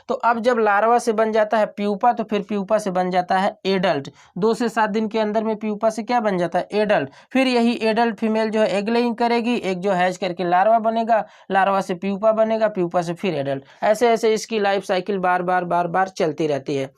तो अब जब लार्वा से बन जाता है प्यूपा, तो फिर प्यूपा से बन जाता है एडल्ट। 2 से 7 दिन के अंदर में प्यूपा से क्या बन जाता है? एडल्ट। फिर यही एडल्ट फीमेल जो है एग लेइंग करेगी, एक जो हैच करके लार्वा बनेगा, लार्वा से प्यूपा बनेगा, प्यूपा से फिर एडल्ट। ऐसे ऐसे इसकी लाइफ साइकिल बार बार चलती रहती है।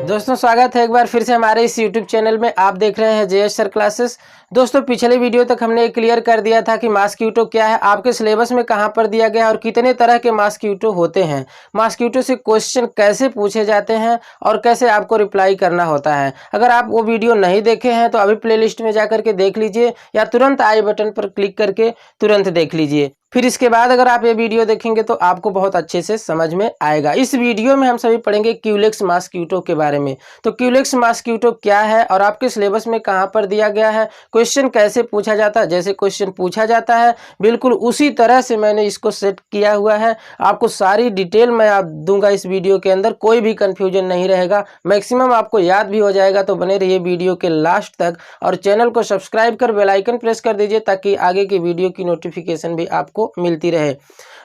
दोस्तों स्वागत है एक बार फिर से हमारे इस YouTube चैनल में। आप देख रहे हैं जेएस सर क्लासेस। दोस्तों पिछले वीडियो तक हमने क्लियर कर दिया था कि मॉस्क्वीटो क्या है, आपके सिलेबस में कहां पर दिया गया है और कितने तरह के मॉस्क्वीटो होते हैं, मॉस्क्वीटो से क्वेश्चन कैसे पूछे जाते हैं और कैसे आपको रिप्लाई करना होता है। अगर आप वो वीडियो नहीं देखे हैं तो अभी प्लेलिस्ट में जाकर के देख लीजिए या तुरंत आई बटन पर क्लिक करके तुरंत देख लीजिए। फिर इसके बाद अगर आप ये वीडियो देखेंगे तो आपको बहुत अच्छे से समझ में आएगा। इस वीडियो में हम सभी पढ़ेंगे क्यूलेक्स मॉस्क्वीटो के बारे में। तो क्यूलेक्स मॉस्क्वीटो क्या है और आपके सिलेबस में कहां पर दिया गया है, क्वेश्चन कैसे पूछा जाता है, जैसे क्वेश्चन पूछा जाता है बिल्कुल उसी तरह से मैंने इसको सेट किया हुआ है। आपको सारी डिटेल मैं आप दूंगा इस वीडियो के अंदर, कोई भी कंफ्यूजन नहीं रहेगा, मैक्सिमम आपको याद भी हो जाएगा। तो बने रहिए वीडियो के लास्ट तक और चैनल को सब्सक्राइब कर बेल आइकन प्रेस कर दीजिए ताकि आगे की वीडियो की नोटिफिकेशन भी आपको मिलती रहे।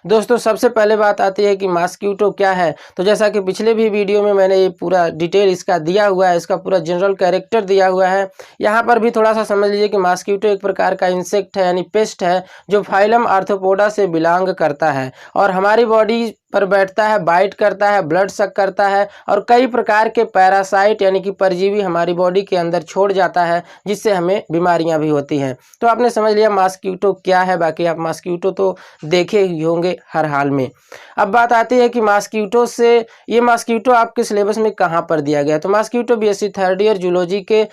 दोस्तों सबसे पहले बात आती है कि मॉस्क्वीटो क्या है। तो जैसा कि पिछले भी वीडियो में मैंने ये पूरा डिटेल इसका दिया हुआ है, इसका पूरा जनरल कैरेक्टर दिया हुआ है। यहाँ पर भी थोड़ा सा समझ लीजिए कि मॉस्क्वीटो एक प्रकार का इंसेक्ट है यानी पेस्ट है जो फाइलम आर्थ्रोपोडा से बिलोंग करता है और हमारी बॉडी पर बैठता है, बाइट करता है, ब्लड सक करता है और कई प्रकार के पैरासाइट यानी कि परजीवी हमारी बॉडी के अंदर छोड़ जाता है जिससे हमें बीमारियां भी होती हैं। तो आपने समझ लिया मॉस्क्वीटो क्या है। बाकी आप मॉस्क्वीटो तो देखे ही होंगे हर हाल में। अब बात आती है कि मॉस्क्वीटो से ये मॉस्क्वीटो आपके सिलेबस में कहाँ पर दिया गया है। तो mosquito BSc third year zoology के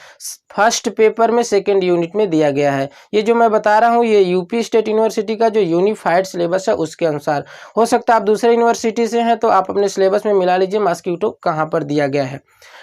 फर्स्ट पेपर में सेकेंड यूनिट में दिया गया है। ये जो मैं बता रहा हूँ ये यूपी स्टेट यूनिवर्सिटी का जो यूनिफाइड सिलेबस है उसके अनुसार। हो सकता है आप दूसरे यूनिवर्सिटी से हैं तो आप अपने सिलेबस में मिला लीजिए मॉस्क्वीटो कहाँ पर दिया गया है।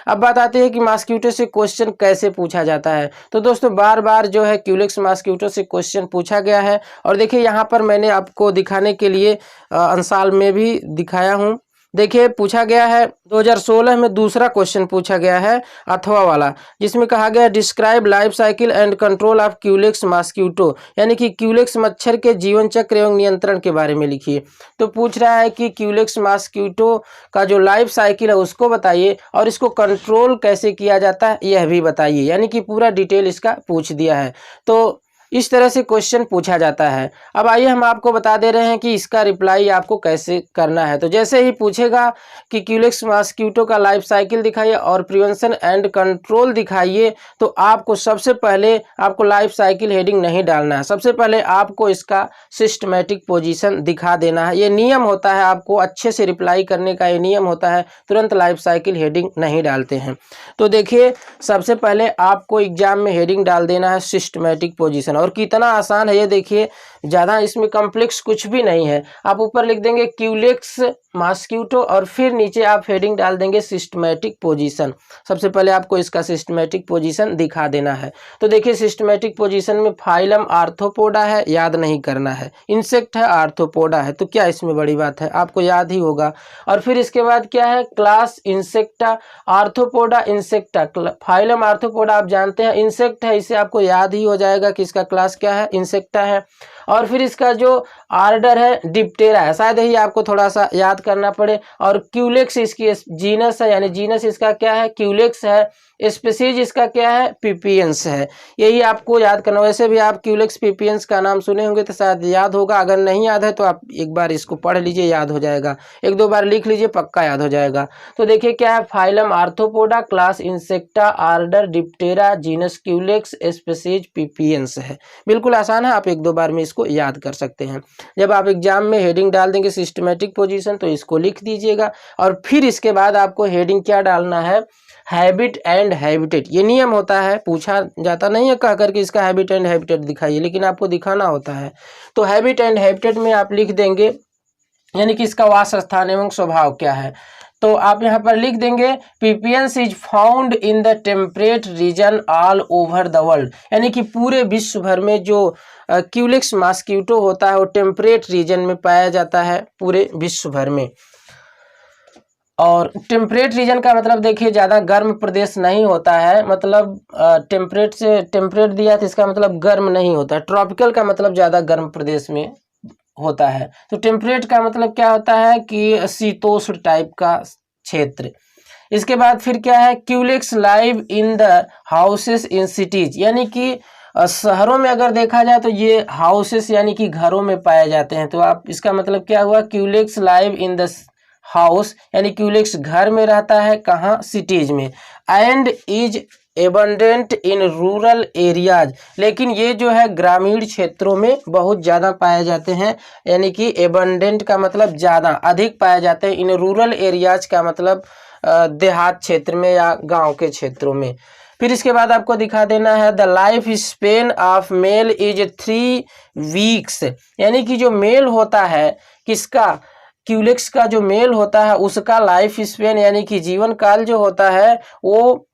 अब बात आती है कि मॉस्क्वीटो से क्वेश्चन कैसे पूछा जाता है। तो दोस्तों बार बार जो है क्यूलेक्स मॉस्क्वीटो से क्वेश्चन पूछा गया है और देखिए यहाँ पर मैंने आपको दिखाने के लिए अंसाल में भी दिखाया हूँ। देखिए पूछा गया है 2016 में दूसरा क्वेश्चन पूछा गया है अथवा वाला, जिसमें कहा गया describe life cycle and control of Culex mosquito, यानी कि क्यूलेक्स मच्छर के जीवन चक्र एवं नियंत्रण के बारे में लिखिए। तो पूछ रहा है कि क्यूलेक्स मॉस्क्वीटो का जो लाइफ साइकिल है उसको बताइए और इसको कंट्रोल कैसे किया जाता है यह भी बताइए, यानी कि पूरा डिटेल इसका पूछ दिया है। तो इस तरह से क्वेश्चन पूछा जाता है। अब आइए हम आपको बता दे रहे हैं कि इसका रिप्लाई आपको कैसे करना है। तो जैसे ही पूछेगा कि क्यूलेक्स मॉस्क्वीटो का लाइफ साइकिल दिखाइए और प्रिवेंशन एंड कंट्रोल दिखाइए, तो आपको सबसे पहले आपको लाइफ साइकिल हेडिंग नहीं डालना है, सबसे पहले आपको इसका सिस्टमैटिक पोजीशन दिखा देना है। ये नियम होता है, आपको अच्छे से रिप्लाई करने का ये नियम होता है, तुरंत लाइफ साइकिल हेडिंग नहीं डालते हैं। तो देखिए सबसे पहले आपको एग्जाम में हेडिंग डाल देना है सिस्टमैटिक पोजीशन। और कितना आसान है ये देखिए, ज़्यादा इसमें कॉम्प्लेक्स कुछ भी नहीं है। आप ऊपर लिख देंगे क्यूलेक्स मॉस्क्वीटो और फिर नीचे आप हेडिंग डाल देंगे सिस्टमैटिक पोजीशन। सबसे पहले आपको इसका सिस्टमैटिक पोजीशन दिखा देना है। तो देखिए सिस्टमैटिक पोजीशन में फाइलम आर्थ्रोपोडा है, याद नहीं करना है, इंसेक्ट है आर्थ्रोपोडा है, तो क्या इसमें बड़ी बात है, आपको याद ही होगा। और फिर इसके बाद क्या है class insecta, arthropoda insecta, phylum arthropoda आप जानते हैं इंसेक्ट है, इसे आपको याद ही हो जाएगा कि इसका क्लास क्या है, इंसेक्टा है। और फिर इसका जो आर्डर है डिप्टेरा है, शायद ही आपको थोड़ा सा याद करना पड़े। और क्यूलेक्स इसकी जीनस है, यानी जीनस इसका क्या है, क्यूलेक्स है। स्पीसीज इसका क्या है, पिपियंस है। यही आपको याद करना। वैसे भी आप क्यूलेक्स पिपियंस का नाम सुने होंगे तो शायद याद होगा, अगर नहीं याद है तो आप एक बार इसको पढ़ लीजिए, याद हो जाएगा, एक दो बार लिख लीजिए, पक्का याद हो जाएगा। तो देखिए क्या है, phylum Arthropoda, class Insecta, order Diptera, genus Culex, species pipiens है। बिल्कुल आसान है, आप एक दो बार में इसको याद कर सकते हैं। जब आप एग्जाम में हेडिंग डाल देंगे सिस्टमैटिक पोजीशन तो इसको लिख दीजिएगा और फिर इसके बाद आपको हेडिंग क्या डालना है, हैबिट एंड हैबिटेट। ये नियम होता है, पूछा जाता नहीं है कह करके इसका हैबिट एंड हैबिटेट दिखाइए, लेकिन आपको दिखाना होता है। तो हैबिट एंड हैबिटेट में आप लिख देंगे यानी कि इसका वास स्थान एवं स्वभाव क्या है। तो आप यहाँ पर लिख देंगे pipiens is found in the temperate region all over the world, यानी कि पूरे विश्व भर में जो क्यूलेक्स मॉस्क्वीटो होता है वो टेम्परेट रीजन में पाया जाता है पूरे विश्व भर में। और टेम्परेट रीजन का मतलब देखिए ज़्यादा गर्म प्रदेश नहीं होता है, मतलब टेम्परेट से टेम्परेट दिया तो इसका मतलब गर्म नहीं होता। ट्रॉपिकल का मतलब ज़्यादा गर्म प्रदेश में होता है। तो टेम्परेट का मतलब क्या होता है कि शीतोष्ण टाइप का क्षेत्र। इसके बाद फिर क्या है, Culex live in the houses in cities, यानी कि शहरों में अगर देखा जाए तो ये हाउसेस यानी कि घरों में पाए जाते हैं। तो आप इसका मतलब क्या हुआ, Culex live in the house यानी क्यूलेक्स घर में रहता है, कहाँ, सिटीज में। And is abundant in rural areas, लेकिन ये जो है ग्रामीण क्षेत्रों में बहुत ज़्यादा पाए जाते हैं, यानी कि एबंडेंट का मतलब ज़्यादा, अधिक पाए जाते हैं। इन रूरल एरियाज का मतलब देहात क्षेत्र में या गांव के क्षेत्रों में। फिर इसके बाद आपको दिखा देना है the life span of male is 3 weeks, यानी कि जो मेल होता है किसका, क्यूलेक्स का जो मेल होता है उसका लाइफ स्पेन यानी कि जीवन काल जो होता है वो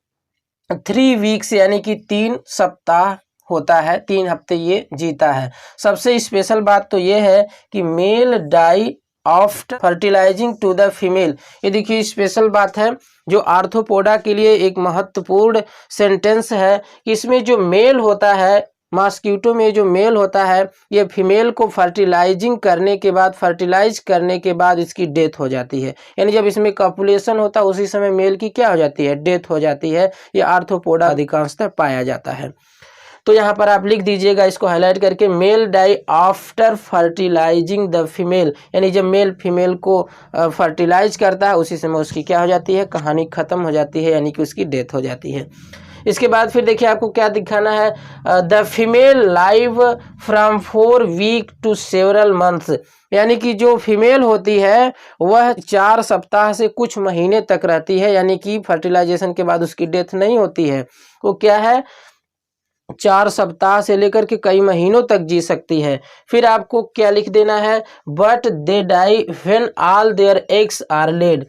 3 वीक्स यानी कि 3 सप्ताह होता है, 3 हफ्ते ये जीता है। सबसे स्पेशल बात तो ये है कि male die after fertilising to the female. ये देखिए स्पेशल बात है जो आर्थ्रोपोडा के लिए एक महत्वपूर्ण सेंटेंस है कि इसमें जो मेल होता है, मॉस्किटो में जो मेल होता है, ये फीमेल को फर्टिलाइज करने के बाद इसकी डेथ हो जाती है। यानी जब इसमें कॉपुलेशन होता है उसी समय मेल की क्या हो जाती है, डेथ हो जाती है। ये आर्थ्रोपोडा अधिकांशतः पाया जाता है। तो यहाँ पर आप लिख दीजिएगा इसको हाईलाइट करके, male die after fertilising the female, यानी जब मेल फीमेल को फर्टिलाइज करता है उसी समय उसकी क्या हो जाती है, कहानी खत्म हो जाती है, यानी कि उसकी डेथ हो जाती है। इसके बाद फिर देखिए आपको क्या दिखाना है, the female live from 4 week to several months, यानी कि जो फीमेल होती है वह 4 सप्ताह से कुछ महीने तक रहती है, यानी कि फर्टिलाइजेशन के बाद उसकी डेथ नहीं होती है। वो क्या है, 4 सप्ताह से लेकर के कई महीनों तक जी सकती है। फिर आपको क्या लिख देना है, but they die when all their eggs are laid,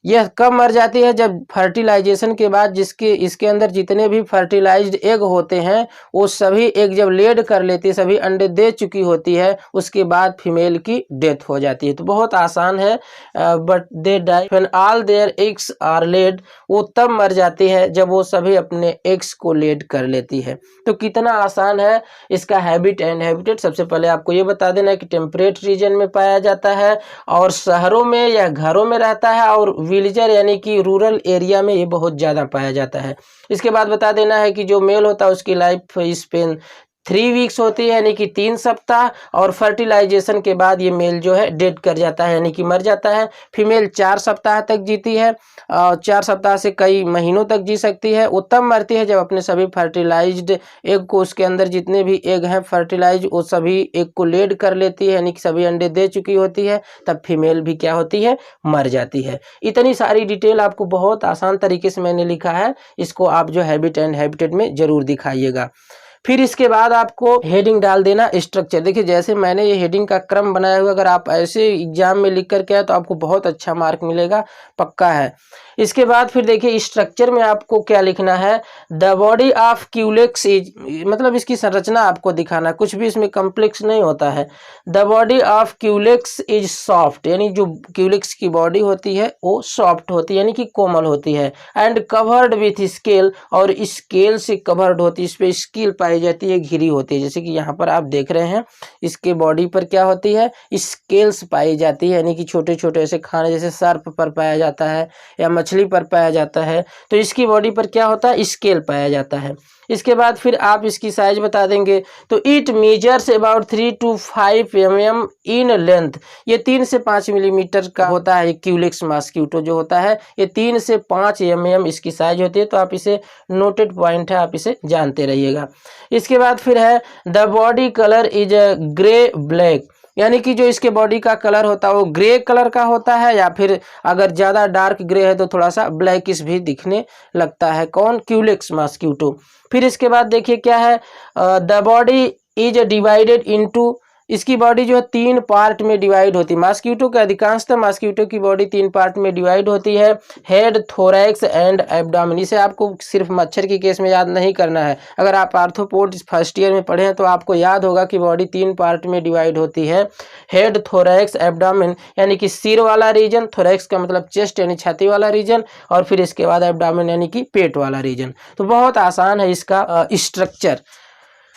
यह कब मर जाती है, जब फर्टिलाइजेशन के बाद जिसके इसके अंदर जितने भी फर्टिलाइज्ड एग होते हैं वो सभी एग जब लेड कर लेती है, सभी अंडे दे चुकी होती है, उसके बाद फीमेल की डेथ हो जाती है। तो बहुत आसान है, but they die when all their eggs are laid, वो तब मर जाती है जब वो सभी अपने एग्स को लेड कर लेती है। तो कितना आसान है इसका हैबिट एंड हैबिटेट। सबसे पहले आपको ये बता देना है कि टेम्परेट रीजन में पाया जाता है और शहरों में या घरों में रहता है, और विलेजर यानी कि रूरल एरिया में ये बहुत ज़्यादा पाया जाता है। इसके बाद बता देना है कि जो मेल होता है उसकी लाइफ स्पेन 3 वीक्स होती है, यानी कि 3 सप्ताह, और फर्टिलाइजेशन के बाद ये मेल जो है डेड कर जाता है, यानी कि मर जाता है। फीमेल 4 सप्ताह तक जीती है, 4 सप्ताह से कई महीनों तक जी सकती है। वो तब मरती है जब अपने सभी फर्टिलाइज्ड एग को, उसके अंदर जितने भी एग हैं फर्टिलाइज, वो सभी एग को लेड कर लेती है, यानी कि सभी अंडे दे चुकी होती है, तब फीमेल भी क्या होती है, मर जाती है। इतनी सारी डिटेल आपको बहुत आसान तरीके से मैंने लिखा है, इसको आप जो हैबिट एंड हैबिटेट में जरूर दिखाइएगा। फिर इसके बाद आपको हेडिंग डाल देना स्ट्रक्चर। देखिए जैसे मैंने ये हेडिंग का क्रम बनाया हुआ, अगर आप ऐसे एग्जाम में लिख करके आए तो आपको बहुत अच्छा मार्क मिलेगा, पक्का है। इसके बाद फिर देखिए स्ट्रक्चर में आपको क्या लिखना है, the body of Culex is, मतलब इसकी संरचना आपको दिखाना, कुछ भी इसमें कॉम्प्लेक्स नहीं होता है। The body of Culex is soft, यानी जो क्यूलेक्स की बॉडी होती है वो सॉफ्ट होती है, यानी कि कोमल होती है। एंड कवर्ड विथ स्केल, और स्केल से कवर्ड होती है, इस पर स्केल पाई जाती है, घिरी होती है। जैसे कि यहाँ पर आप देख रहे हैं इसके बॉडी पर क्या होती है, स्केल्स पाई जाती है, यानी कि छोटे छोटे ऐसे खाने जैसे सर्प पर पाया जाता है या मछली पर पाया जाता है, तो इसकी बॉडी पर क्या होता है, स्केल पाया जाता है। इसके बाद फिर आप इसकी साइज बता देंगे, तो it measures about 3 to 5 mm in length, ये 3 से 5 मिलीमीटर का होता है। क्यूलेक्स मॉस्किटो जो होता है ये 3 से 5 mm इसकी साइज होती है, तो आप इसे नोटेड पॉइंट है, आप इसे जानते रहिएगा। इसके बाद फिर है the body colour is grey black, यानी कि जो इसके बॉडी का कलर होता है वो ग्रे कलर का होता है, या फिर अगर ज़्यादा डार्क ग्रे है तो थोड़ा सा ब्लैकिश भी दिखने लगता है। कौन, क्यूलेक्स मॉस्किटो। फिर इसके बाद देखिए क्या है, the body is divided into इसकी बॉडी जो है 3 पार्ट में डिवाइड होती है। मॉस्किटो के अधिकांशतः मॉस्किटो की बॉडी 3 पार्ट में डिवाइड होती है, हेड, थोरैक्स एंड एब्डोमेन। इसे आपको सिर्फ मच्छर के केस में याद नहीं करना है। अगर आप आर्थ्रोपोड फर्स्ट ईयर में पढ़े हैं तो आपको याद होगा कि बॉडी 3 पार्ट में डिवाइड होती है, हेड, थोरैक्स, एब्डोमेन, यानी कि सिर वाला रीजन, थोरैक्स का मतलब चेस्ट यानी छाती वाला रीजन, और फिर इसके बाद एब्डोमेन यानी कि पेट वाला रीजन। तो बहुत आसान है इसका स्ट्रक्चर।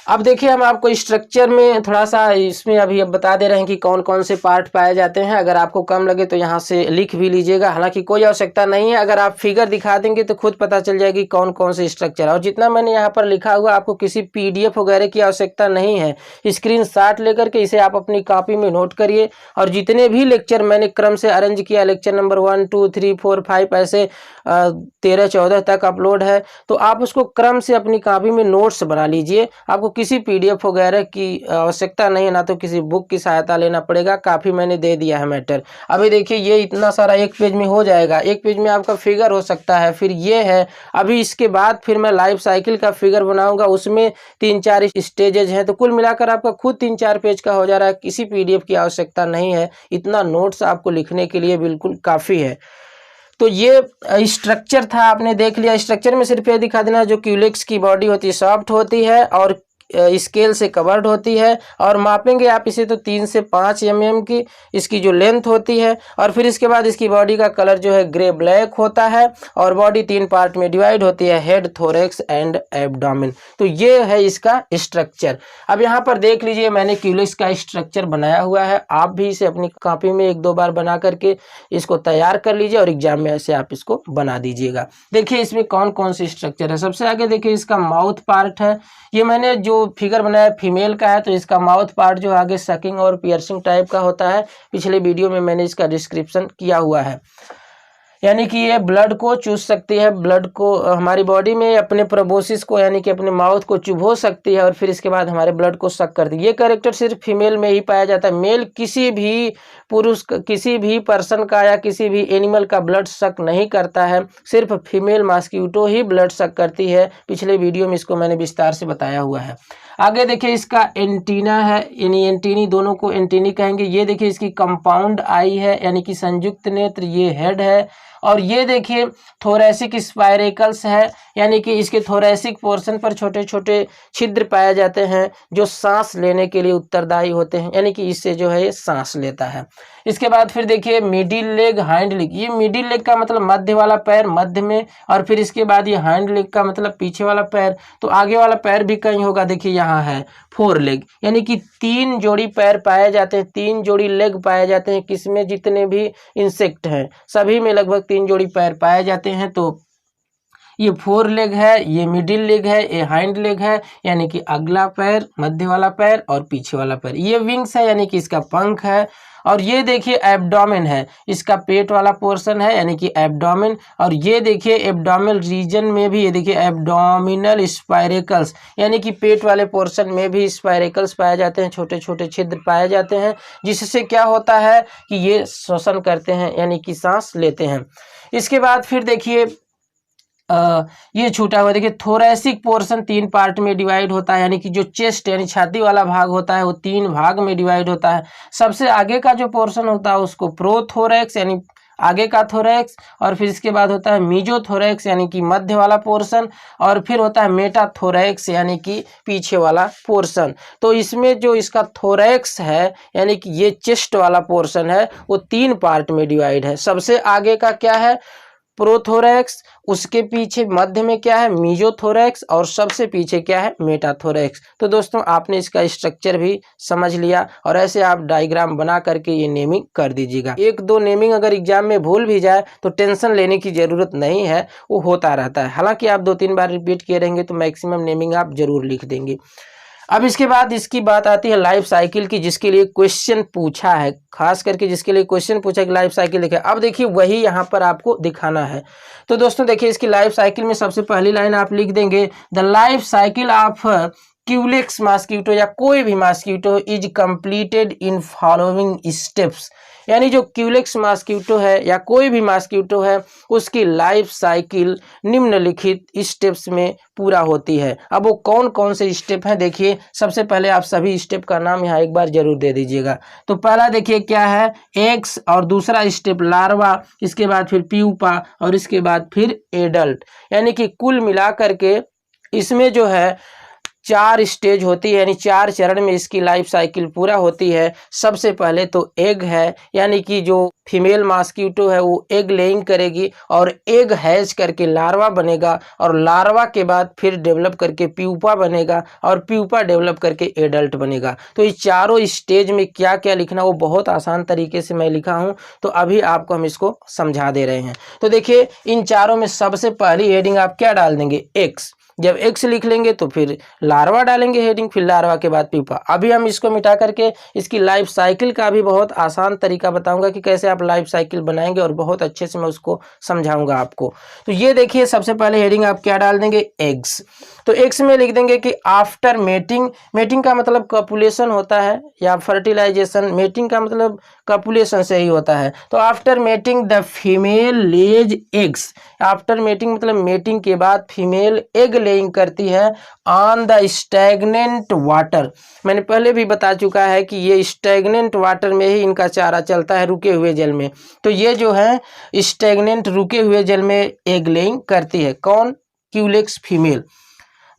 अब देखिए हम आपको स्ट्रक्चर में थोड़ा सा इसमें अभी अब बता दे रहे हैं कि कौन कौन से पार्ट पाए जाते हैं। अगर आपको कम लगे तो यहाँ से लिख भी लीजिएगा, हालांकि कोई आवश्यकता नहीं है। अगर आप फिगर दिखा देंगे तो खुद पता चल जाएगी कौन कौन से स्ट्रक्चर है। और जितना मैंने यहाँ पर लिखा हुआ, आपको किसी PDF वगैरह की आवश्यकता नहीं है। स्क्रीनशॉट लेकर के इसे आप अपनी कॉपी में नोट करिए। और जितने भी लेक्चर मैंने क्रम से अरेंज किया, लेक्चर नंबर 1, 2, 3, 4, 5 ऐसे 13-14 तक अपलोड है, तो आप उसको क्रम से अपनी कॉपी में नोट्स बना लीजिए। आपको किसी PDF वगैरह की आवश्यकता नहीं है, ना तो किसी बुक की सहायता लेना पड़ेगा। काफ़ी मैंने दे दिया है मैटर। अभी देखिए ये इतना सारा एक पेज में हो जाएगा। एक पेज में आपका फिगर हो सकता है, फिर ये है। अभी इसके बाद फिर मैं लाइफ साइकिल का फिगर बनाऊंगा, उसमें 3-4 स्टेजेज हैं। तो कुल मिलाकर आपका खुद 3-4 पेज का हो जा रहा है। किसी PDF की आवश्यकता नहीं है, इतना नोट्स आपको लिखने के लिए बिल्कुल काफ़ी है। तो ये स्ट्रक्चर था, आपने देख लिया। स्ट्रक्चर में सिर्फ ये दिखा देना, जो क्यूलिक्स की बॉडी होती है सॉफ्ट होती है और स्केल से कवर्ड होती है। और मापेंगे आप इसे तो 3 से 5 mm की इसकी जो लेंथ होती है। और फिर इसके बाद इसकी बॉडी का कलर जो है ग्रे ब्लैक होता है। और बॉडी 3 पार्ट में डिवाइड होती है, हेड, थोरैक्स एंड एब्डोमेन। तो ये है इसका स्ट्रक्चर। अब यहाँ पर देख लीजिए मैंने क्यूलिक्स का स्ट्रक्चर बनाया हुआ है। आप भी इसे अपनी कॉपी में 1-2 बार बना करके इसको तैयार कर लीजिए और एग्जाम में ऐसे आप इसको बना दीजिएगा। देखिए इसमें कौन कौन से स्ट्रक्चर है। सबसे आगे देखिए इसका माउथ पार्ट है। ये मैंने जो फिगर बनाया फीमेल का है, तो इसका माउथ पार्ट जो आगे सकिंग और पियर्सिंग टाइप का होता है। पिछले वीडियो में मैंने इसका डिस्क्रिप्शन किया हुआ है। यानी कि ये ब्लड को चूस सकती है, ब्लड को हमारी बॉडी में अपने प्रोबोसिस को यानी कि अपने माउथ को चुभो सकती है और फिर इसके बाद हमारे ब्लड को सक करती है। ये कैरेक्टर सिर्फ फीमेल में ही पाया जाता है। मेल किसी भी पुरुष, किसी भी पर्सन का या किसी भी एनिमल का ब्लड सक नहीं करता है। सिर्फ फीमेल मॉस्किटो ही ब्लड सक करती है। पिछले वीडियो में इसको मैंने विस्तार से बताया हुआ है। आगे देखिए इसका एंटीना है, यानी एंटीनी, दोनों को एंटीनी कहेंगे। ये देखिए इसकी कंपाउंड आई है यानी कि संयुक्त नेत्र, ये हेड है। और ये देखिए थोरैसिक स्पाइरेकल्स है, यानी कि इसके थोरैसिक पोर्शन पर छोटे छोटे छिद्र पाए जाते हैं जो सांस लेने के लिए उत्तरदायी होते हैं, यानी कि इससे जो है ये सांस लेता है। इसके बाद फिर देखिए मिडिल लेग, हाइंड लेग। ये मिडिल लेग का मतलब मध्य वाला पैर, मध्य में। और फिर इसके बाद ये हाइंड लेग का मतलब पीछे वाला पैर। तो आगे वाला पैर भी कहीं होगा, देखिए यहाँ है 4 लेग, यानी कि 3 जोड़ी पैर पाए जाते हैं, 3 जोड़ी लेग पाए जाते हैं। किसमें? जितने भी इंसेक्ट हैं सभी में लगभग 3 जोड़ी पैर पाए जाते हैं। तो ये 4 लेग है, ये मिडिल लेग है, ये हाइंड लेग है, यानी कि अगला पैर, मध्य वाला पैर और पीछे वाला पैर। ये विंग्स है, यानी कि इसका पंख है। और ये देखिए एब्डोमेन है, इसका पेट वाला पोर्शन है, यानी कि एब्डोमेन। और ये देखिए एब्डोमिनल रीजन में भी, ये देखिए एब्डोमिनल स्पाइरेकल्स, यानी कि पेट वाले पोर्शन में भी स्पाइरेकल्स पाए जाते हैं, छोटे छोटे छिद्र पाए जाते हैं, जिससे क्या होता है कि ये श्वसन करते हैं, यानी कि सांस लेते हैं। इसके बाद फिर देखिए ये छूटा हुआ, देखिए थोरैसिक पोर्शन 3 पार्ट में डिवाइड होता है, यानी कि जो चेस्ट यानी छाती वाला भाग होता है वो 3 भाग में डिवाइड होता है। सबसे आगे का जो पोर्शन होता है उसको प्रोथोरैक्स यानी आगे का थोरैक्स, और फिर इसके बाद होता है मीजोथोरैक्स यानी कि मध्य वाला पोर्शन, और फिर होता है मेटाथोरैक्स यानी कि पीछे वाला पोर्शन। तो इसमें जो इसका थोरैक्स है यानी कि ये चेस्ट वाला पोर्शन है वो 3 पार्ट में डिवाइड है। सबसे आगे का क्या है? प्रोथोरैक्स, उसके पीछे मध्य में क्या है? मीजोथोरैक्स, और सबसे पीछे क्या है? मेटाथोरैक्स। तो दोस्तों आपने इसका स्ट्रक्चर भी समझ लिया और ऐसे आप डायग्राम बना करके ये नेमिंग कर दीजिएगा। 1-2 नेमिंग अगर एग्जाम में भूल भी जाए तो टेंशन लेने की जरूरत नहीं है, वो होता रहता है। हालांकि आप 2-3 बार रिपीट किए रहेंगे तो मैक्सिमम नेमिंग आप जरूर लिख देंगे। अब इसके बाद इसकी बात आती है लाइफ साइकिल की, जिसके लिए क्वेश्चन पूछा है, खास करके जिसके लिए क्वेश्चन पूछा कि लाइफ साइकिल देखिए। अब देखिए वही यहाँ पर आपको दिखाना है। तो दोस्तों देखिए इसकी लाइफ साइकिल में सबसे पहली लाइन आप लिख देंगे, the life cycle of Culex mosquito या कोई भी mosquito is completed in following steps, यानी जो क्यूलेक्स मॉस्किटो है या कोई भी मॉस्किटो है उसकी लाइफ साइकिल निम्नलिखित स्टेप्स में पूरा होती है। अब वो कौन कौन से स्टेप हैं देखिए, सबसे पहले आप सभी स्टेप का नाम यहाँ एक बार जरूर दे दीजिएगा। तो पहला देखिए क्या है, एग्स, और दूसरा स्टेप लार्वा, इसके बाद फिर प्यूपा और इसके बाद फिर एडल्ट, यानी कि कुल मिलाकर के इसमें जो है 4 स्टेज होती है, यानी 4 चरण में इसकी लाइफ साइकिल पूरा होती है। सबसे पहले तो एग है, यानी कि जो फीमेल मॉस्किटो है वो एग लेइंग करेगी और एग हैच करके लार्वा बनेगा और लार्वा के बाद फिर डेवलप करके प्यूपा बनेगा और प्यूपा डेवलप करके एडल्ट बनेगा। तो इस चारों स्टेज में क्या क्या लिखना वो बहुत आसान तरीके से मैं लिखा हूँ, तो अभी आपको हम इसको समझा दे रहे हैं। तो देखिए इन चारों में सबसे पहली हेडिंग आप क्या डाल देंगे, एक्स। जब एक्स लिख लेंगे तो फिर लार्वा डालेंगे हेडिंग, फिर लार्वा के बाद प्यूपा। अभी हम इसको मिटा करके इसकी लाइफ साइकिल का भी बहुत आसान तरीका बताऊंगा कि कैसे आप लाइफ साइकिल बनाएंगे और बहुत अच्छे से मैं उसको समझाऊंगा आपको। तो ये देखिए सबसे पहले हेडिंग आप क्या डाल देंगे, एग्स। तो एक्स में लिख देंगे कि आफ्टर मेटिंग, मेटिंग का मतलब कॉपुलेशन होता है या फर्टिलाइजेशन, मेटिंग का मतलब कॉपुलेशन से ही होता है। तो after mating the female Lay's eggs, after mating मतलब मेटिंग के बाद फीमेल एग लेइंग करती है ऑन द स्टैग्नेंट वाटर। मैंने पहले भी बता चुका है कि ये स्टैग्नेंट वाटर में ही इनका चारा चलता है, रुके हुए जल में। तो ये जो है स्टैग्नेंट रुके हुए जल में एग लेइंग करती है, कौन, Culex female.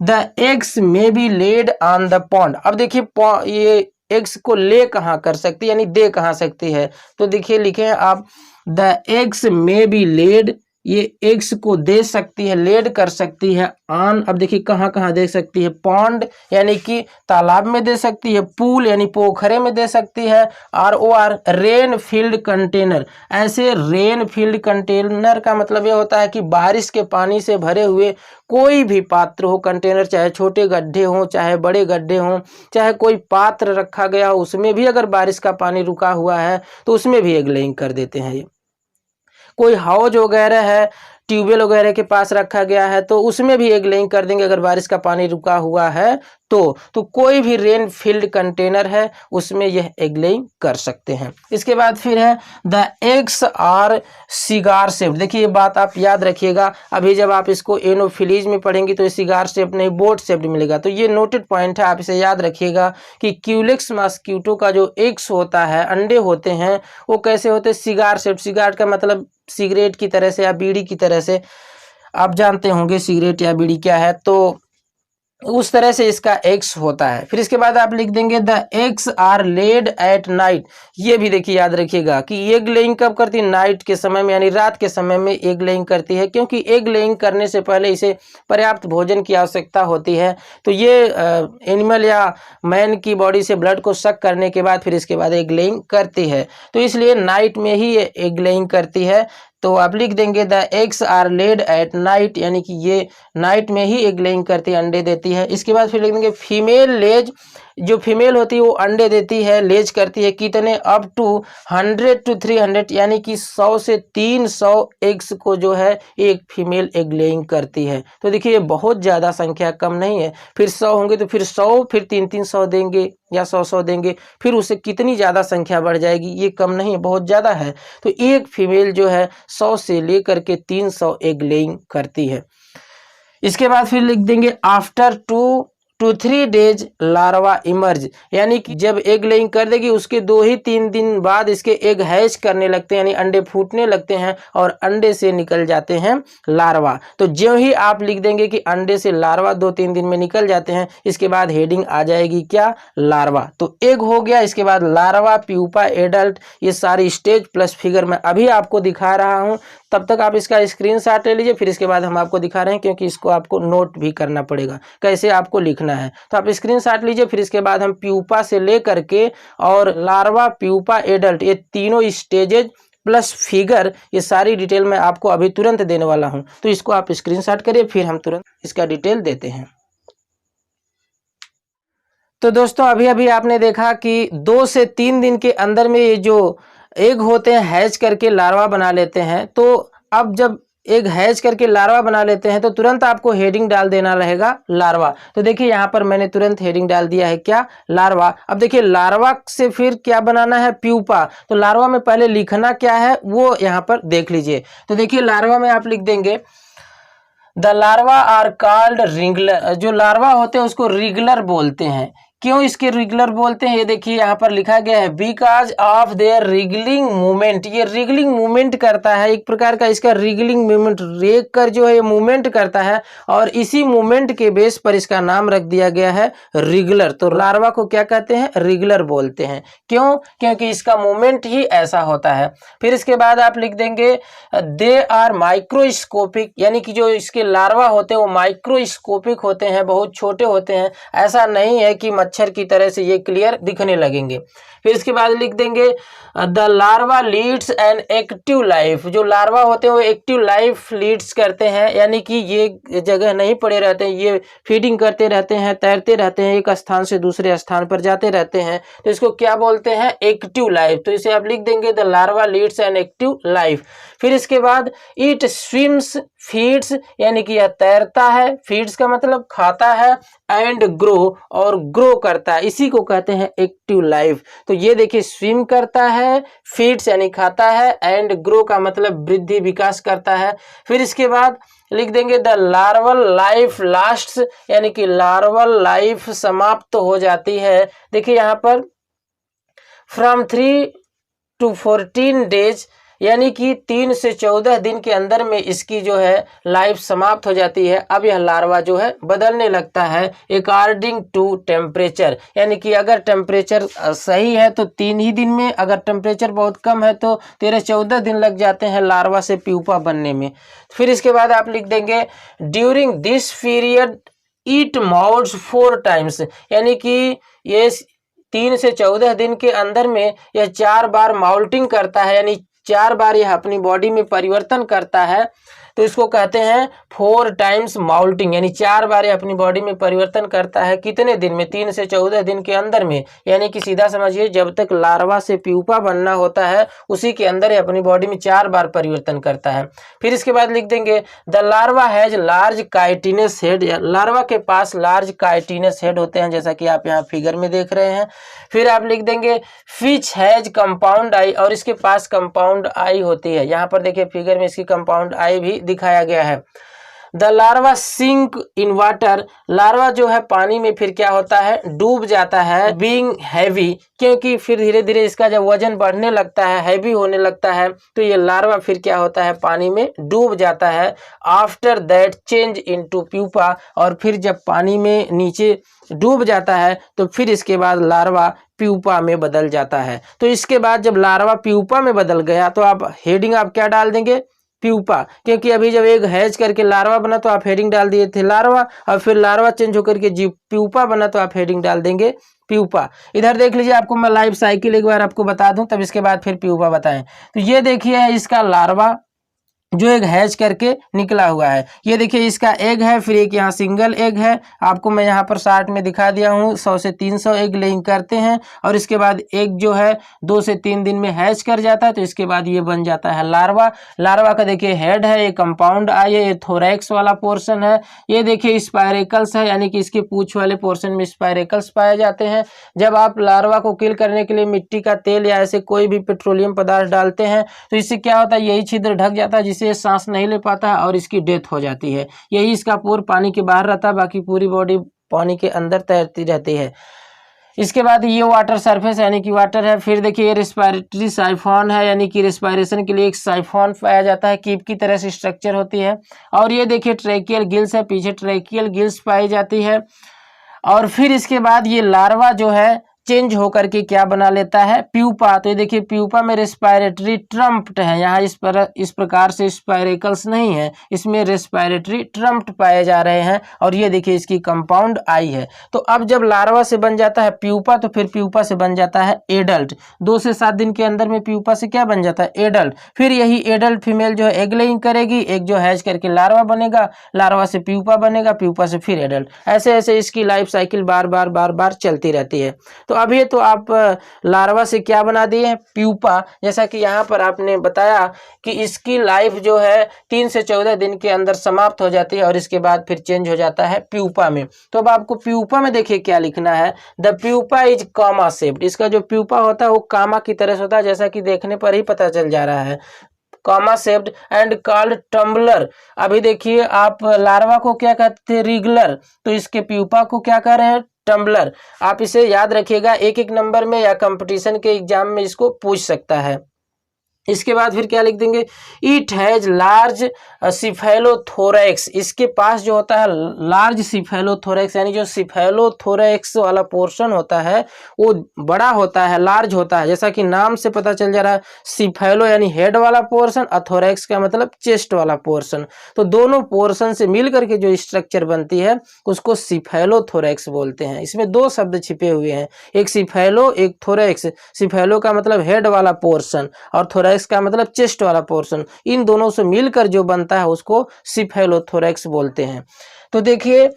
The eggs may be laid on the pond. अब देखिए ये एग्स को ले कहाँ कर सकती है, यानी दे कहाँ सकती है, तो देखिए लिखे आप the eggs may be lead, ये एग्स को दे सकती है, लेड कर सकती है ऑन, अब देखिए कहाँ कहाँ दे सकती है, पॉन्ड यानी कि तालाब में दे सकती है, पूल यानी पोखरे में दे सकती है, ROR रेन फील्ड कंटेनर। ऐसे रेन फील्ड कंटेनर का मतलब ये होता है कि बारिश के पानी से भरे हुए कोई भी पात्र हो, कंटेनर, चाहे छोटे गड्ढे हों चाहे बड़े गड्ढे हों, चाहे कोई पात्र रखा गया हो उसमें भी अगर बारिश का पानी रुका हुआ है तो उसमें भी एग लेइंग कर देते हैं। ये कोई हाउस वगैरह है, ट्यूबवेल वगैरह के पास रखा गया है तो उसमें भी एग लेइंग कर देंगे अगर बारिश का पानी रुका हुआ है तो कोई भी रेन फील्ड कंटेनर है उसमें यह एग लेइंग कर सकते हैं। इसके बाद फिर है the eggs are cigar shaped. देखिए ये बात आप याद रखिएगा, अभी जब आप इसको एनोफिलीज में पढ़ेंगे तो ये सिगार शेप नहीं बोट शेप्ड मिलेगा। तो ये नोटेड पॉइंट है, आप इसे याद रखिएगा कि क्यूलेक्स मॉस्किटो का जो एग्स होता है, अंडे होते हैं, वो कैसे होते हैं, सिगार शेप। सिगार का मतलब सिगरेट की तरह से या बीड़ी की तरह से, आप जानते होंगे सिगरेट या बीड़ी क्या है, तो उस तरह से इसका एग्स होता है। फिर इसके बाद आप लिख देंगे the eggs are laid at night. ये भी देखिए याद रखिएगा कि एग लेइंग कब करती है, नाइट के समय में, यानी रात के समय में एग लेइंग करती है, क्योंकि एग लेइंग करने से पहले इसे पर्याप्त भोजन की आवश्यकता होती है। तो ये एनिमल या मैन की बॉडी से ब्लड को सक करने के बाद फिर इसके बाद एग लेइंग करती है, तो इसलिए नाइट में ही ये एग लेइंग करती है। तो आप लिख देंगे the eggs are laid at night, यानी कि ये नाइट में ही एग लेइंग करती है, अंडे देती है। इसके बाद फिर लिख देंगे फीमेल लेज, जो फीमेल होती है वो अंडे देती है, लेज करती है कितने, अप टू 100 to 300, यानी कि 100 से 300 एग्स को जो है एक फीमेल एग लेइंग करती है। तो देखिए ये बहुत ज़्यादा संख्या, कम नहीं है। फिर 100 होंगे तो फिर 100, फिर 300 देंगे या 100 देंगे, फिर उससे कितनी ज़्यादा संख्या बढ़ जाएगी, ये कम नहीं है, बहुत ज़्यादा है। तो एक फीमेल जो है 100 से लेकर के 300 एग लेइंग करती है। इसके बाद फिर लिख देंगे after 2 to 3 days larva emerge, यानी कि जब एग लेइंग कर देगी उसके 2 ही 3 दिन बाद इसके एग हैच करने लगते हैं, यानी अंडे फूटने लगते हैं और अंडे से निकल जाते हैं लार्वा। तो ज्यों ही आप लिख देंगे कि अंडे से लार्वा 2-3 दिन में निकल जाते हैं, इसके बाद हेडिंग आ जाएगी क्या, लार्वा। तो एग हो गया, इसके बाद लार्वा, प्यूपा, एडल्ट, ये सारी स्टेज प्लस फिगर मैं अभी आपको दिखा रहा हूँ। तब तक आप इसका स्क्रीनशॉट ले लीजिए, फिर इसके बाद हम आपको दिखा रहे हैं, क्योंकि इसको आपको नोट भी करना पड़ेगा कैसे आपको लिखना है। तो आप स्क्रीनशॉट लीजिए, फिर इसके बाद हम प्यूपा से लेकर के और लार्वा, प्यूपा, एडल्ट, ये तीनों स्टेजेज प्लस फिगर, ये सारी डिटेल मैं आपको अभी तुरंत देने वाला हूं। तो इसको आप स्क्रीनशॉट करिए, फिर हम तुरंत इसका डिटेल देते हैं। तो दोस्तों अभी अभी आपने देखा कि 2 से 3 दिन के अंदर में ये जो एग होते हैं हैच करके लार्वा बना लेते हैं। तो अब जब एग हैच करके लार्वा बना लेते हैं तो तुरंत आपको हेडिंग डाल देना रहेगा लार्वा। तो देखिए यहाँ पर मैंने तुरंत हेडिंग डाल दिया है क्या, लार्वा। अब देखिए लार्वा से फिर क्या बनाना है, प्यूपा। तो लार्वा में पहले लिखना क्या है वो यहाँ पर देख लीजिए। तो देखिए लार्वा में आप लिख देंगे द लार्वा आर कॉल्ड रिगलर। जो लार्वा होते हैं उसको रिगलर बोलते हैं। क्यों इसके रिगलर बोलते हैं, ये देखिए यहाँ पर लिखा गया है because of their wriggling movement. ये रिगलिंग मूवमेंट करता है, एक प्रकार का इसका रिगलिंग मूवमेंट, रेग कर जो है ये मूवमेंट करता है और इसी मूवमेंट के बेस पर इसका नाम रख दिया गया है रिगलर। तो लार्वा को क्या कहते हैं, रिगलर बोलते हैं। क्यों, क्योंकि इसका मूवमेंट ही ऐसा होता है। फिर इसके बाद आप लिख देंगे दे आर माइक्रोस्कोपिक, यानी कि जो इसके लार्वा होते हैं वो माइक्रोस्कोपिक होते हैं, बहुत छोटे होते हैं। ऐसा नहीं है कि मच्छर की तरह से ये क्लियर दिखने लगेंगे। फिर इसके बाद लिख देंगे the larva leads an active life. जो लार्वा होते हैं वो एक्टिव लाइफ लीड्स करते हैं, यानी कि ये जगह नहीं पड़े रहते हैं, ये फीडिंग करते रहते हैं, तैरते रहते हैं, एक स्थान से दूसरे स्थान पर जाते रहते हैं। तो इसको क्या बोलते हैं, एक्टिव लाइफ। तो इसे आप लिख देंगे the larva leads an active life. फिर इसके बाद इट स्विम्स फीड्स, यानी कि यह तैरता है, फीड्स का मतलब खाता है, एंड ग्रो, और ग्रो करता है, इसी को कहते हैं एक्टिव लाइफ। तो ये देखिए स्विम करता है, फीड्स यानी खाता है, एंड ग्रो का मतलब वृद्धि विकास करता है। फिर इसके बाद लिख देंगे द लार्वल लाइफ लास्ट्स, यानी कि लार्वल लाइफ समाप्त हो जाती है। देखिए यहाँ पर फ्रॉम 3 to 14 डेज, यानी कि 3 से 14 दिन के अंदर में इसकी जो है लाइफ समाप्त हो जाती है। अब यह लार्वा जो है बदलने लगता है अकॉर्डिंग टू टेम्परेचर, यानी कि अगर टेम्परेचर सही है तो 3 ही दिन में, अगर टेम्परेचर बहुत कम है तो 13-14 दिन लग जाते हैं लार्वा से प्यूपा बनने में। फिर इसके बाद आप लिख देंगे during this period it moults 4 times, यानी कि ये 3 से 14 दिन के अंदर में यह 4 बार माउल्टिंग करता है, यानी 4 बार यह अपनी बॉडी में परिवर्तन करता है। तो इसको कहते हैं 4 टाइम्स माउल्टिंग, यानी 4 बार यह अपनी बॉडी में परिवर्तन करता है। कितने दिन में, 3 से 14 दिन के अंदर में, यानी कि सीधा समझिए जब तक लार्वा से प्यूपा बनना होता है उसी के अंदर यह अपनी बॉडी में 4 बार परिवर्तन करता है। फिर इसके बाद लिख देंगे the larva has large chitinous head, larva के पास लार्ज काइटिनस हेड होते हैं, जैसा कि आप यहाँ फिगर में देख रहे हैं। फिर आप लिख देंगे फिश हैज कंपाउंड आई, और इसके पास कंपाउंड आई होती है। यहाँ पर देखिए फिगर में इसकी कंपाउंड आई भी दिखाया गया है। The larva sink in water, larva जो है पानी में फिर क्या होता है, डूब जाता है। बीइंग हैवी, क्योंकि फिर धीरे धीरे इसका जब वजन बढ़ने लगता है, हैवी होने लगता है, तो ये लार्वा फिर क्या होता है, पानी में डूब जाता है। After that change into pupa, और फिर जब पानी में नीचे डूब जाता है तो फिर इसके बाद लार्वा प्यूपा में बदल जाता है। तो इसके बाद जब लार्वा प्यूपा में बदल गया तो आप हेडिंग आप क्या डाल देंगे, प्यूपा, क्योंकि अभी जब एक हैच करके लार्वा बना तो आप हेडिंग डाल दिए थे लार्वा, और फिर लार्वा चेंज होकर के जी प्यूपा बना तो आप हेडिंग डाल देंगे प्यूपा। इधर देख लीजिए, आपको मैं लाइफ साइकिल एक बार आपको बता दूं, तब इसके बाद फिर प्यूपा बताएं। तो ये देखिए इसका लार्वा जो एक हैच करके निकला हुआ है, ये देखिए इसका एग है, फिर एक यहाँ सिंगल एग है, आपको मैं यहाँ पर चार्ट में दिखा दिया हूँ। 100 से 300 एग लेइंग करते हैं, और इसके बाद एग जो है 2 से 3 दिन में हैच कर जाता है, तो इसके बाद ये बन जाता है लार्वा। लार्वा का देखिए हेड है, ये कंपाउंड आई है, ये थोरैक्स वाला पोर्शन है, ये देखिए स्पाइरेकल्स है, यानी कि इसके पूंछ वाले पोर्शन में स्पाइरेकल्स पाए जाते हैं। जब आप लार्वा को किल करने के लिए मिट्टी का तेल या ऐसे कोई भी पेट्रोलियम पदार्थ डालते हैं तो इससे क्या होता है, यही छिद्र ढक जाता है, ये सांस नहीं ले पाता है और इसकी डेथ हो जाती है। यही इसका पोर पानी के बाहर रहता है, बाकी पूरी बॉडी पानी के अंदर तैरती रहती है। इसके बाद ये वाटर सरफेस यानी कि वाटर है। फिर देखिए ये रेस्पिरेटरी साइफॉन है, यानी कि रेस्पिरेशन के लिए एक साइफॉन पाया जाता है, कीप की तरह से स्ट्रक्चर होती है। और ये देखिए ट्रैकियल गिल्स है, पीछे ट्रैकियल गिल्स पाई जाती है। और फिर इसके बाद ये लार्वा जो है चेंज होकर के क्या बना लेता है, प्यूपा। तो ये देखिए प्यूपा में रेस्पिरेटरी ट्रम्प्ट है, यहाँ इस प्रकार से स्पाइरेकल्स नहीं है, इसमें रेस्पिरेटरी ट्रम्प्ट पाए जा रहे हैं। और ये देखिए इसकी कंपाउंड आई है। तो अब जब लार्वा से बन जाता है प्यूपा, तो फिर प्यूपा से बन जाता है एडल्ट। 2 से 7 दिन के अंदर में प्यूपा से क्या बन जाता है, एडल्ट। फिर यही एडल्ट फीमेल जो है एग लेइंग करेगी, एक जो हैच करके लार्वा बनेगा, लार्वा से प्यूपा बनेगा, प्यूपा से फिर एडल्ट। ऐसे ऐसे इसकी लाइफ साइकिल बार बार चलती रहती है। तो अभी तो आप लार्वा से क्या बना दिए हैं, प्यूपा। जैसा कि यहाँ पर आपने बताया कि इसकी लाइफ जो है 3 से 14 दिन के अंदर समाप्त हो जाती है और इसके बाद फिर चेंज हो जाता है प्यूपा में। तो अब आपको प्यूपा में देखिए क्या लिखना है, the pupa is comma shaped. इसका जो प्यूपा होता है वो कामा की तरह से होता है, जैसा कि देखने पर ही पता चल जा रहा है, comma shaped and called tumbler. अभी देखिए आप लार्वा को क्या कहते हैं, रिगलर, तो इसके प्यूपा को क्या कह रहे हैं, टम्बलर। आप इसे याद रखिएगा, एक एक नंबर में या कंपटीशन के एग्जाम में इसको पूछ सकता है। इसके बाद फिर क्या लिख देंगे, इट हैज लार्ज सिफेलोथोरैक्स। इसके पास जो होता है लार्ज सिफेलोथोरैक्स, यानी जो सिफेलोथोरैक्स वाला पोर्शन होता है वो बड़ा होता है, लार्ज होता है। जैसा कि नाम से पता चल जा रहा है, सिफेलो यानी हेड वाला पोर्शन, अथोरैक्स का मतलब चेस्ट वाला पोर्शन। तो दोनों पोर्शन से मिल करके जो स्ट्रक्चर बनती है उसको सिफेलोथोरैक्स बोलते हैं। इसमें दो शब्द छिपे हुए हैं, एक सिफेलो एक थोरैक्स। सिफेलो का मतलब हेड वाला पोर्शन और थोरैक्स का मतलब चेस्ट वाला पोर्शन। इन दोनों से मिलकर जो बनता है उसको सिफेलोथोरैक्स बोलते हैं। तो देखिए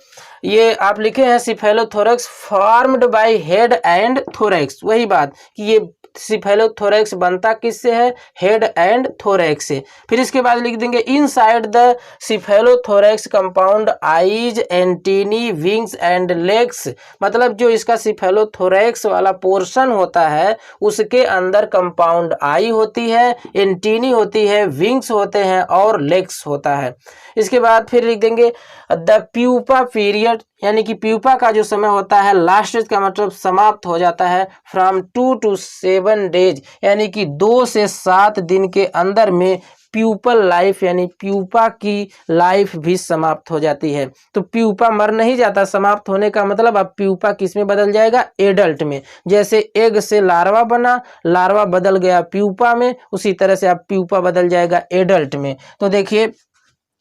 ये आप लिखे हैं cephalothorax formed by head and thorax. वही बात कि ये सिफेलोथोरैक्स बनता किससे है, हेड एंड थोरैक्स से। फिर इसके बाद लिख देंगे inside the cephalothorax compound eyes, antennae, wings and legs. मतलब जो इसका सिफेलोथोरैक्स वाला पोर्शन होता है उसके अंदर कंपाउंड आई होती है, एंटीनी होती है, विंग्स होते हैं और लेग्स होता है। इसके बाद फिर लिख देंगे द प्यूपा पीरियड, यानी कि प्यूपा का जो समय होता है, लास्ट का मतलब समाप्त हो जाता है, फ्रॉम 2 to 7 डेज, यानी कि 2 से 7 दिन के अंदर में प्यूपल लाइफ यानी प्यूपा की लाइफ भी समाप्त हो जाती है। तो प्यूपा मर नहीं जाता, समाप्त होने का मतलब अब प्यूपा किस में बदल जाएगा, एडल्ट में। जैसे एग से लार्वा बना, लार्वा बदल गया प्यूपा में, उसी तरह से अब प्यूपा बदल जाएगा एडल्ट में। तो देखिए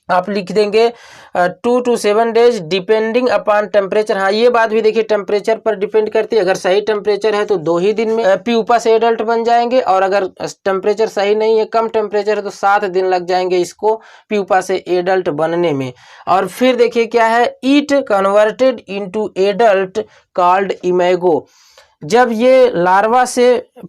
आप लिख देंगे 2 to 7 days depending upon temperature. हाँ ये बात भी देखिए टेम्परेचर पर डिपेंड करती है। अगर सही टेम्परेचर है तो 2 ही दिन में प्यूपा से एडल्ट बन जाएंगे, और अगर टेम्परेचर सही नहीं है, कम टेम्परेचर है, तो 7 दिन लग जाएंगे इसको प्यूपा से एडल्ट बनने में। और फिर देखिए क्या है, ईट कन्वर्टेड इनटू एडल्ट कॉल्ड इमेगो। जब ये लार्वा से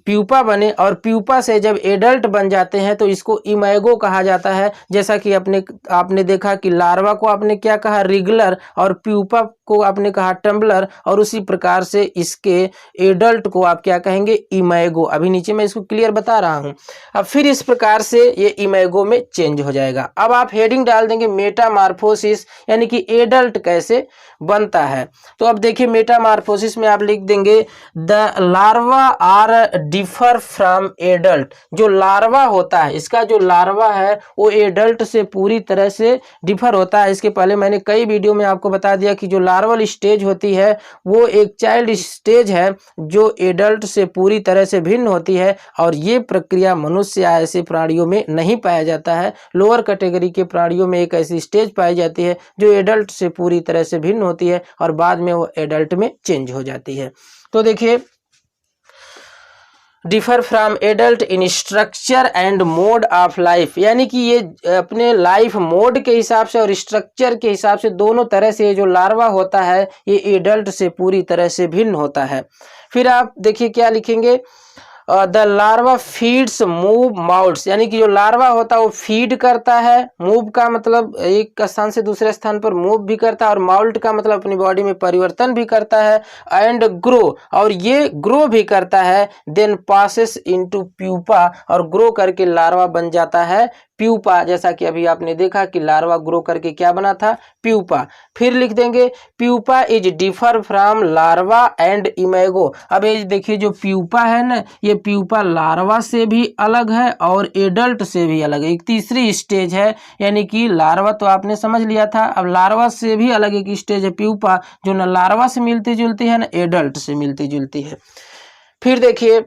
प्यूपा बने और प्यूपा से जब एडल्ट बन जाते हैं तो इसको इमेगो कहा जाता है। जैसा कि आपने देखा कि लार्वा को आपने क्या कहा, रिगलर, और प्यूपा को आपने कहा टम्बलर, और उसी प्रकार से इसके एडल्ट को आप क्या कहेंगे, इमेगो। अभी नीचे मैं इसको क्लियर बता रहा हूँ। अब फिर इस प्रकार से ये इमेगो में चेंज हो जाएगा। अब आप हेडिंग डाल देंगे मेटामार्फोसिस, यानी कि एडल्ट कैसे बनता है। तो अब देखिए मेटामार्फोसिस में आप लिख देंगे the larva are differ from adult. जो लार्वा होता है, इसका जो लार्वा है वो एडल्ट से पूरी तरह से डिफर होता है। इसके पहले मैंने कई वीडियो में आपको बता दिया कि जो लार्वल स्टेज होती है वो एक चाइल्ड स्टेज है जो एडल्ट से पूरी तरह से भिन्न होती है, और ये प्रक्रिया मनुष्य या ऐसे प्राणियों में नहीं पाया जाता है। लोअर कैटेगरी के प्राणियों में एक ऐसी स्टेज पाई जाती है जो एडल्ट से पूरी तरह से भिन्न होती है और बाद में वो एडल्ट में चेंज हो जाती है। तो देखिए differ from adult in structure and mode of life, यानी कि ये अपने लाइफ मोड के हिसाब से और स्ट्रक्चर के हिसाब से दोनों तरह से जो लार्वा होता है ये एडल्ट से पूरी तरह से भिन्न होता है। फिर आप देखिए क्या लिखेंगे, द लार्वा फीड्स मूव माउल्ट्स, यानी कि जो लार्वा होता है वो फीड करता है। मूव का मतलब एक स्थान से दूसरे स्थान पर मूव भी करता है, और माउल्ट का मतलब अपनी बॉडी में परिवर्तन भी करता है। एंड ग्रो, और ये ग्रो भी करता है। देन पासेस इनटू प्यूपा, और ग्रो करके लार्वा बन जाता है प्यूपा। जैसा कि अभी आपने देखा कि लार्वा ग्रो करके क्या बना था, प्यूपा। फिर लिख देंगे pupa is differ from larva and imago. अब ये देखिए जो प्यूपा है ना, ये प्यूपा लार्वा से भी अलग है और एडल्ट से भी अलग है। एक तीसरी स्टेज है, यानी कि लार्वा तो आपने समझ लिया था, अब लार्वा से भी अलग एक स्टेज है प्यूपा, जो न लार्वा से मिलती जुलती है न एडल्ट से मिलती जुलती है। फिर देखिए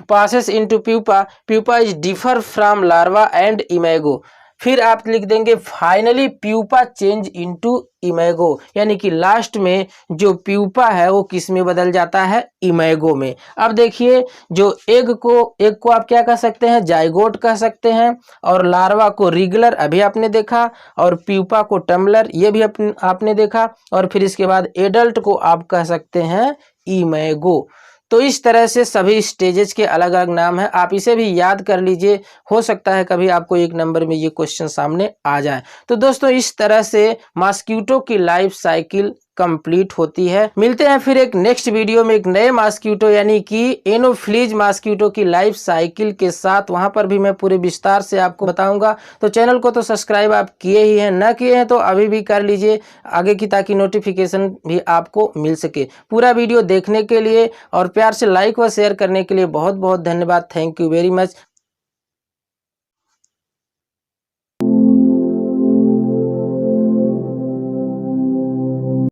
passes into pupa, pupa is differ from larva and imago। फिर आप लिख देंगे फाइनली प्यूपा चेंज इनटू इमेगो, यानी कि लास्ट में जो प्यूपा है वो किस में बदल जाता है, इमेगो में। अब देखिए जो एग को आप क्या कह सकते हैं, जाइगोट कह सकते हैं, और लार्वा को रिगलर अभी आपने देखा, और प्यूपा को टम्बलर ये भी आपने देखा, और फिर इसके बाद एडल्ट को आप कह सकते हैं इमैगो। तो इस तरह से सभी स्टेजेस के अलग अलग नाम है, आप इसे भी याद कर लीजिए, हो सकता है कभी आपको 1 नंबर में ये क्वेश्चन सामने आ जाए। तो दोस्तों इस तरह से मॉस्क्यूटो की लाइफ साइकिल कंप्लीट होती है। मिलते हैं फिर एक नेक्स्ट वीडियो में एक नए मॉस्क्यूटो यानी कि एनोफ्लीज मॉस्क्यूटो की लाइफ साइकिल के साथ, वहां पर भी मैं पूरे विस्तार से आपको बताऊंगा। तो चैनल को तो सब्सक्राइब आप किए ही हैं, न किए हैं तो अभी भी कर लीजिए आगे की, ताकि नोटिफिकेशन भी आपको मिल सके। पूरा वीडियो देखने के लिए और प्यार से लाइक व शेयर करने के लिए बहुत बहुत धन्यवाद। Thank you very much.